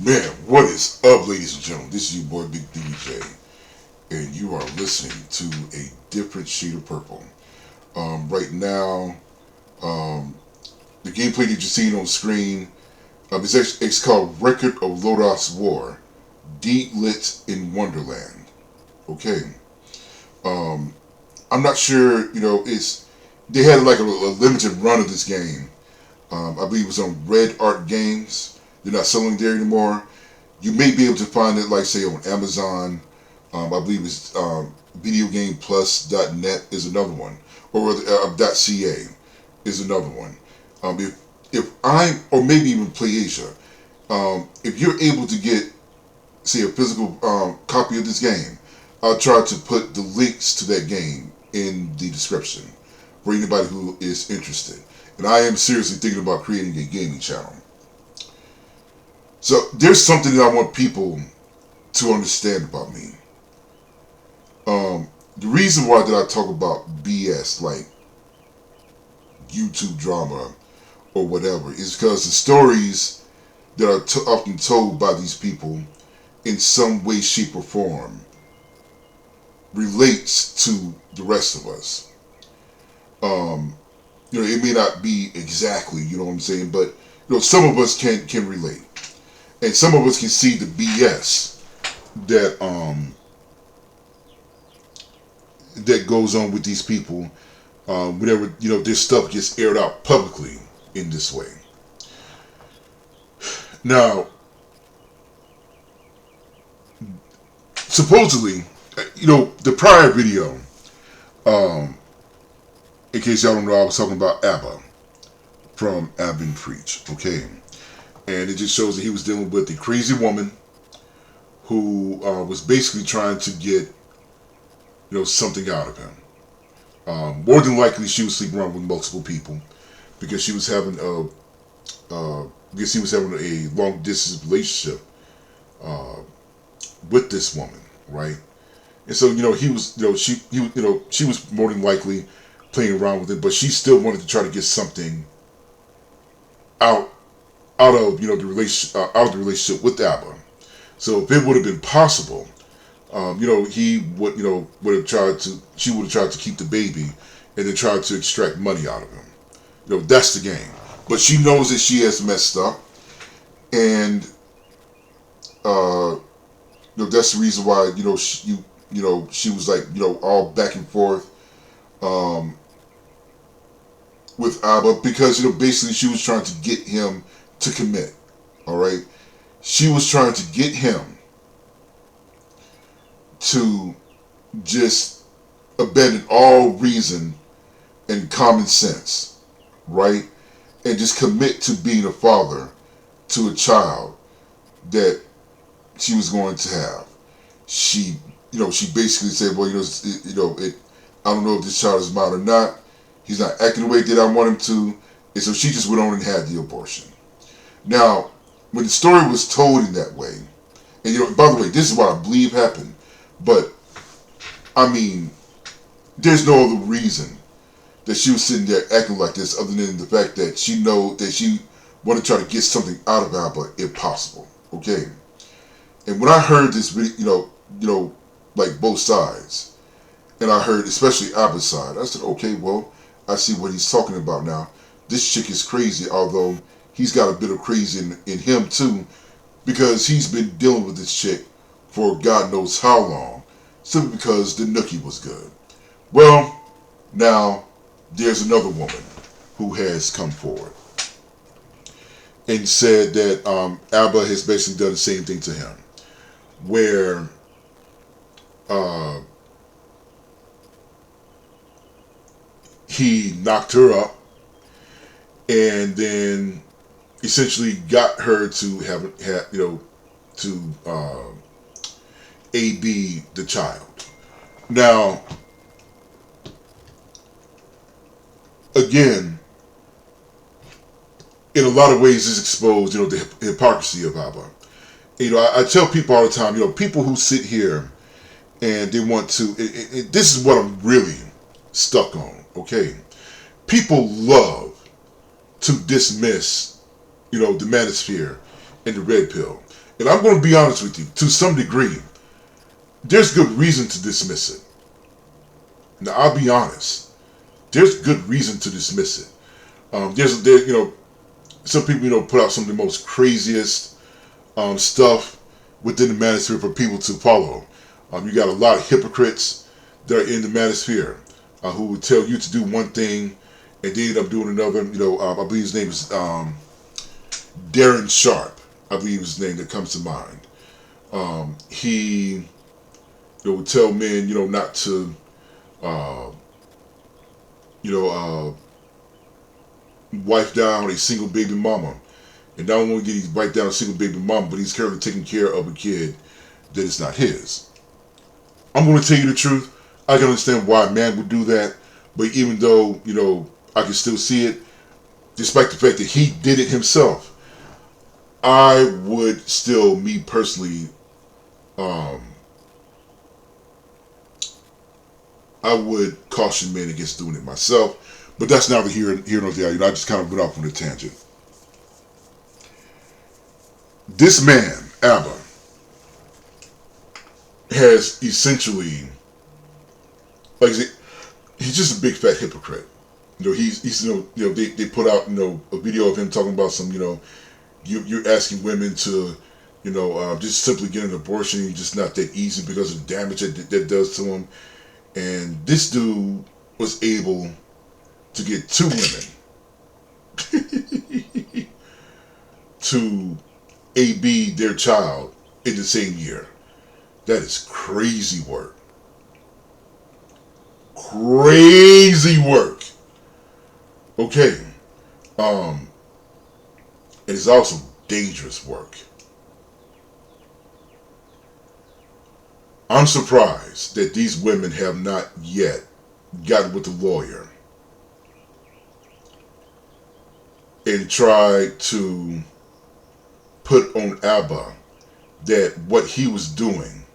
Man, what is up, ladies and gentlemen? This is your boy Big DJ, and you are listening to a different shade of purple. Right now, um, the gameplay that you're seeing on screen it's called Record of Lodos War, Deep Lit in Wonderland. Okay, um, I'm not sure. They had like a limited run of this game. I believe it was on Red Art Games. They're not selling there anymore. You may be able to find it, like say, on Amazon. I believe it's videogameplus.net is another one, or .ca is another one. Or maybe even PlayAsia, if you're able to get, say, a physical copy of this game, I'll try to put the links to that game in the description for anybody who is interested. And I am seriously thinking about creating a gaming channel. So there's something that I want people to understand about me. The reason why that I talk about BS like YouTube drama or whatever is because the stories that are often told by these people in some way, shape, or form relates to the rest of us. It may not be exactly, you know what I'm saying, but some of us can relate. And some of us can see the BS that goes on with these people whenever their stuff gets aired out publicly in this way. Now, supposedly, the prior video, in case y'all don't know, I was talking about Abba from Abba and Preach, okay? And it just shows that he was dealing with a crazy woman who was basically trying to get, something out of him. More than likely, she was sleeping around with multiple people because she was having a long distance relationship with this woman, right? And so, she was more than likely playing around with it, but she still wanted to try to get something out of the relationship with Abba. So if it would have been possible, he would have tried to. She would have tried to keep the baby, and then tried to extract money out of him. That's the game. But she knows that she has messed up, and that's the reason why she was like all back and forth with Abba because basically she was trying to get him to commit. All right, she was trying to get him to just abandon all reason and common sense, right? And just commit to being a father to a child that she was going to have. She basically said, well, I don't know if this child is mine or not. He's not acting the way that I want him to. And so she just went on and had the abortion. Now, when the story was told in that way, and by the way, this is what I believe happened, but I mean, there's no other reason that she was sitting there acting like this other than the fact that she know that she wanted to try to get something out of Abba if possible. Okay. And when I heard this video, like both sides, and I heard especially Abba's side, I said, okay, well, I see what he's talking about now. This chick is crazy, although he's got a bit of crazy in him too, because he's been dealing with this chick for God knows how long, simply because the nookie was good. Well, now there's another woman who has come forward and said that Abba has basically done the same thing to him, where he knocked her up and then essentially got her to AB the child. Now, again, in a lot of ways, this exposed, the hypocrisy of Abba. I tell people all the time, people who sit here and they want to. This is what I'm really stuck on. Okay, people love to dismiss, the manosphere and the red pill. And I'm going to be honest with you, to some degree, there's good reason to dismiss it. Now, I'll be honest. There's good reason to dismiss it. Some people, put out some of the most craziest stuff within the manosphere for people to follow. You got a lot of hypocrites that are in the manosphere who would tell you to do one thing and they end up doing another. I believe his name is Darren Sharp. I believe his name that comes to mind. He would tell men, not to, wife down a single baby mama. And not only did he wife down a single baby mama, but he's currently taking care of a kid that is not his. I'm going to tell you the truth. I can understand why a man would do that, but even though, I can still see it, despite the fact that he did it himself, I would still, me personally, I would caution men against doing it myself, but that's neither here nor there. I just kind of went off on a tangent. This man, Abba, has essentially, he's just a big fat hypocrite. He's they put out a video of him talking about some you're asking women to just simply get an abortion. It's just not that easy because of the damage that does to them. And this dude was able to get 2 women to AB their child in the same year. That is crazy work. Crazy work. Okay. And it's also dangerous work. I'm surprised that these women have not yet gotten with the lawyer and tried to put on Abba that what he was doing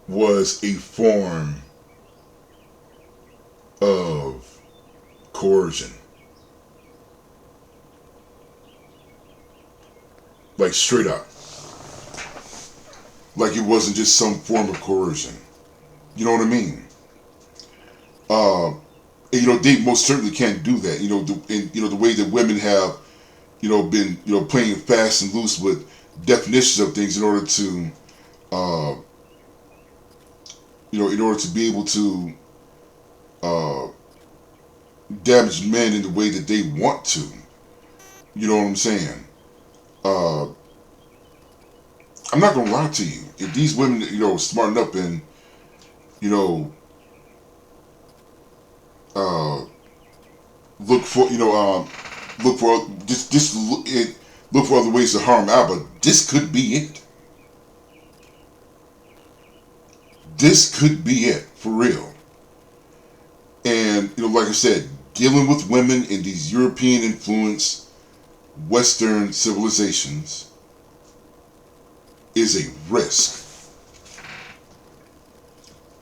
was a form of coercion. Like straight up. Like it wasn't just some form of coercion. You know what I mean? And, they most certainly can't do that. The way that women have, been, playing fast and loose with definitions of things in order to, in order to be able to damage men in the way that they want to. You know what I'm saying? I'm not gonna lie to you. If these women, smarten up and, look for other ways to harm Abba, this could be it. This could be it for real. And like I said, dealing with women in these European influenced Western civilizations is a risk.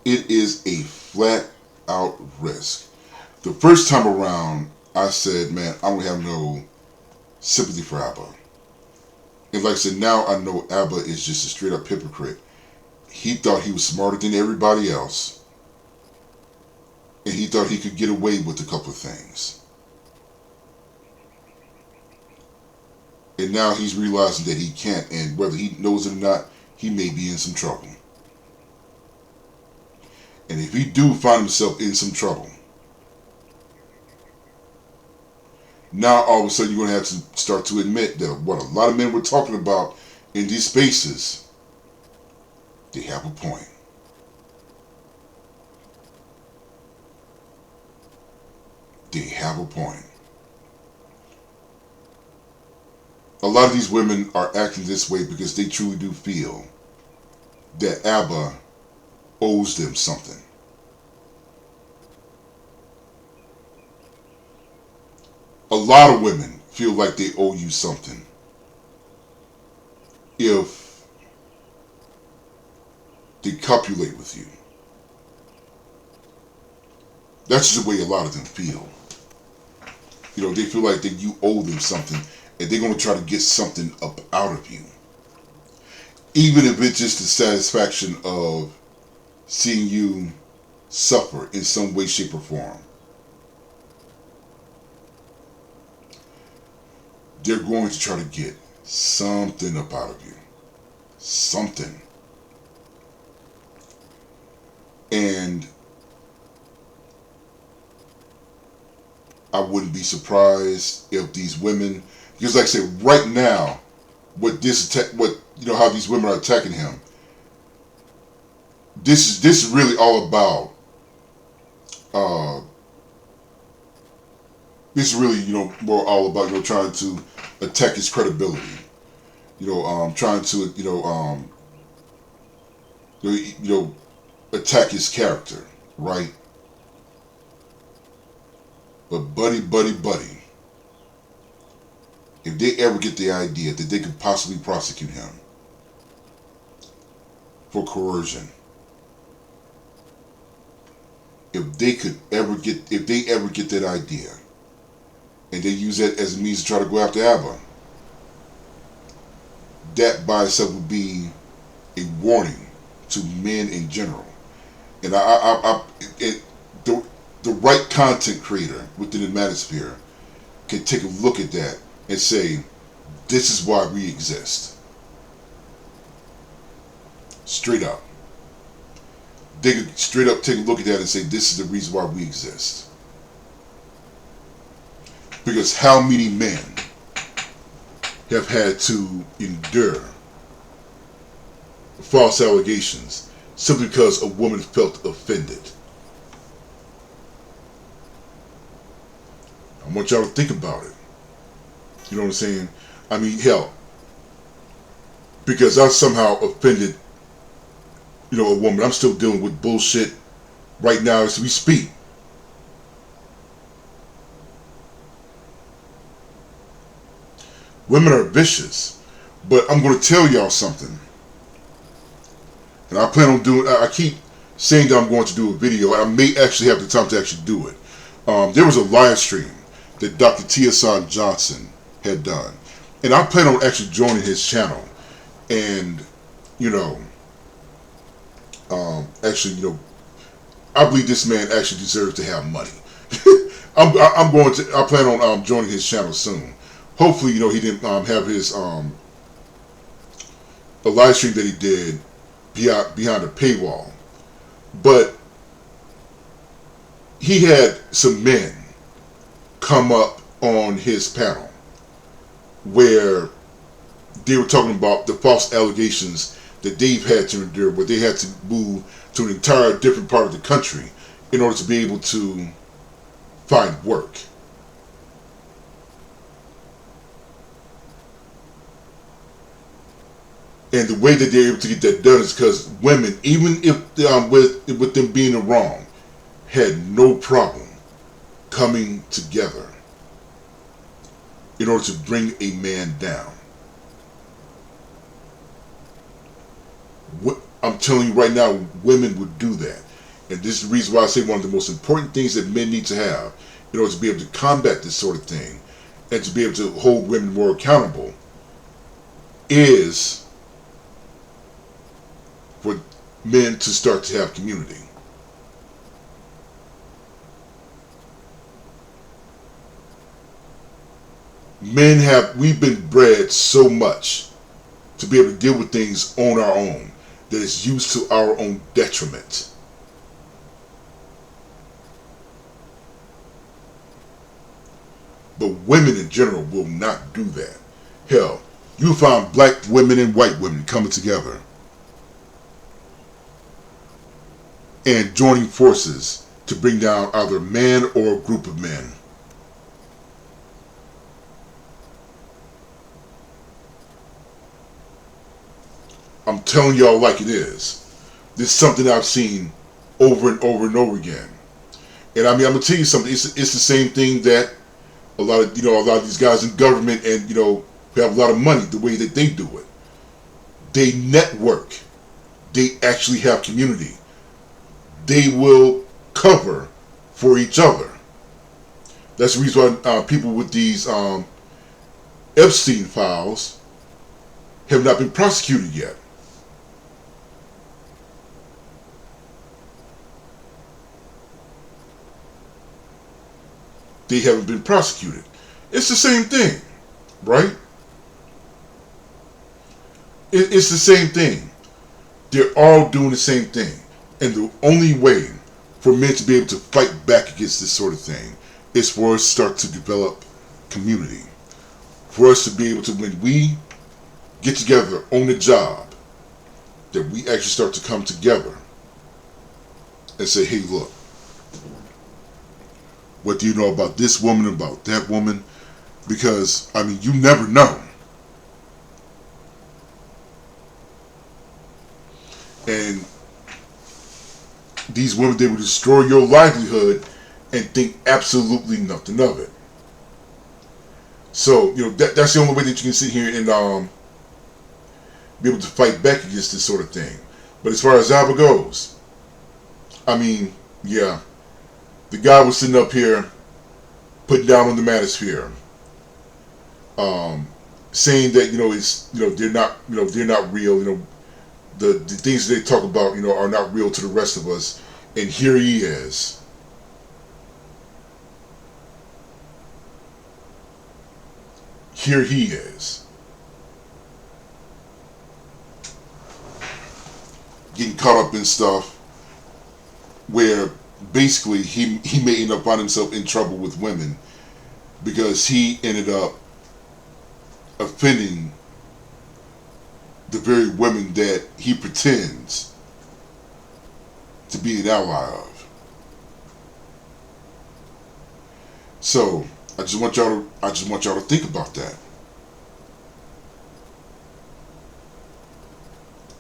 It is a flat out risk. The first time around, I said, man, I don't have no sympathy for Abba. And like I said, now I know Abba is just a straight up hypocrite. He thought he was smarter than everybody else. And he thought he could get away with a couple of things. And now he's realizing that he can't, and whether he knows it or not, he may be in some trouble. And if he do find himself in some trouble, now all of a sudden you're going to have to start to admit that what a lot of men were talking about in these spaces, they have a point. They have a point. A lot of these women are acting this way because they truly do feel that Abba owes them something. A lot of women feel like they owe you something if they copulate with you. That's just the way a lot of them feel. They feel like that you owe them something. and they're going to try to get something up out of you, even if it's just the satisfaction of seeing you suffer in some way, shape, or form. They're going to try to get something up out of you. Something. And I wouldn't be surprised if these women, because like I said, right now, how these women are attacking him, this is really all about this is really, more all about, trying to attack his credibility. Trying to, attack his character, right? But buddy, if they ever get the idea that they could possibly prosecute him for coercion, if they ever get that idea, and they use that as a means to try to go after Abba, that by itself would be a warning to men in general. And the right content creator within the manosphere can take a look at that and say, this is why we exist. Straight up. They could straight up take a look at that and say, this is the reason why we exist. Because how many men have had to endure false allegations simply because a woman felt offended? I want y'all to think about it. You know what I'm saying? I mean, hell, because I somehow offended, a woman. I'm still dealing with bullshit right now as we speak. Women are vicious, but I'm going to tell y'all something. And I keep saying that I'm going to do a video, and I may actually have the time to actually do it. There was a live stream that Dr. Tia Johnson had done. And I plan on actually joining his channel. And, I believe this man actually deserves to have money. I plan on joining his channel soon. Hopefully, he didn't have his a live stream that he did behind a paywall. But he had some men come up on his panel where they were talking about the false allegations that they've had to endure, where they had to move to an entire different part of the country in order to be able to find work. And the way that they're able to get that done is because women, even if with them being in the wrong, had no problem coming together in order to bring a man down. I'm telling you right now, women would do that. And this is the reason why I say one of the most important things that men need to have in order to be able to combat this sort of thing and to be able to hold women more accountable is for men to start to have community. We've been bred so much to be able to deal with things on our own that it's used to our own detriment. But women in general will not do that. Hell, you find black women and white women coming together and joining forces to bring down either a man or a group of men. I'm telling y'all like it is. This is something I've seen over and over and over again. And I mean, I'm gonna tell you something. It's the same thing that a lot of these guys in government and who have a lot of money, the way that they do it. They network. They actually have community. They will cover for each other. That's the reason why people with these Epstein files have not been prosecuted yet. They haven't been prosecuted. It's the same thing, right? It's the same thing. They're all doing the same thing. And the only way for men to be able to fight back against this sort of thing is for us to start to develop community. For us to be able to, when we get together on the job, that we actually start to come together and say, hey, look, what do you know about this woman, about that woman? Because, I mean, you never know. And these women, they will destroy your livelihood and think absolutely nothing of it. So, that's the only way that you can sit here and be able to fight back against this sort of thing. But as far as Alba goes, I mean, yeah, the guy was sitting up here putting down on the manosphere, saying that they're not real. The things they talk about are not real to the rest of us, and here he is. Here he is. Getting caught up in stuff where basically he may end up finding himself in trouble with women because he ended up offending the very women that he pretends to be an ally of. So I just want y'all to think about that.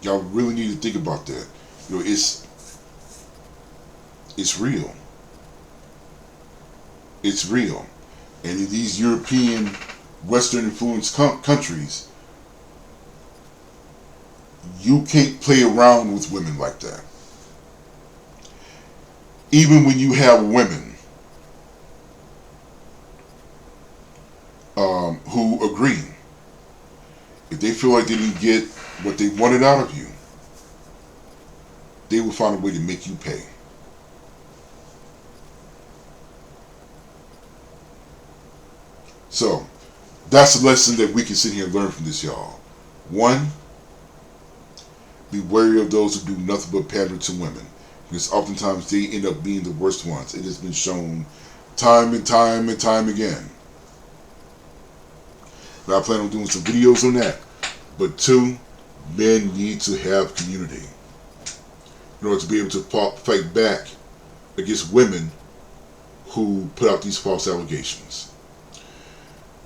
Y'all really need to think about that. It's real. It's real. And in these European, Western influenced countries, you can't play around with women like that. Even when you have women who agree, if they feel like they didn't get what they wanted out of you, they will find a way to make you pay. So, that's a lesson that we can sit here and learn from this, y'all. One, be wary of those who do nothing but pander to women, because oftentimes they end up being the worst ones. It has been shown time and time and time again. But I plan on doing some videos on that. But two, men need to have community in order to be able to fight back against women who put out these false allegations.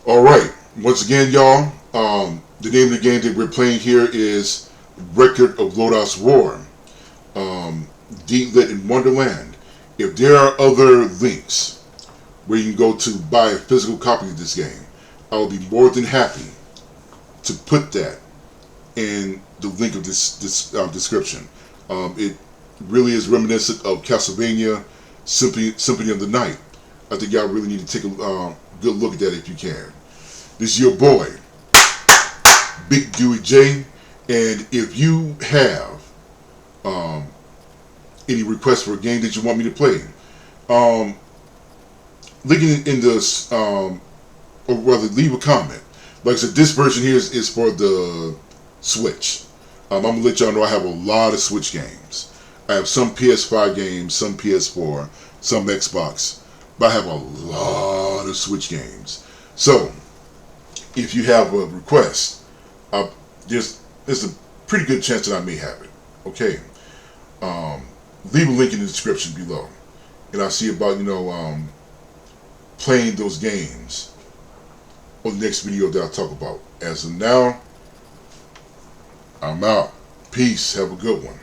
Alright, once again, y'all, the name of the game that we're playing here is Record of Lodos War, Deep Lit in Wonderland. If there are other links where you can go to buy a physical copy of this game, I will be more than happy to put that in the link of this description. It really is reminiscent of Castlevania Symphony of the Night. I think y'all really need to take a good look at that if you can. This is your boy, Big Dewey J, and if you have any requests for a game that you want me to play, link it in the or rather leave a comment. Like I said, this version here is for the Switch. I'm gonna let y'all know I have a lot of Switch games. I have some PS5 games, some PS4, some Xbox, but I have a lot of Switch games. So if you have a request, there's a pretty good chance that I may have it. Okay, leave a link in the description below, and I'll see about playing those games on the next video that I'll talk about. As of now, I'm out. Peace. Have a good one.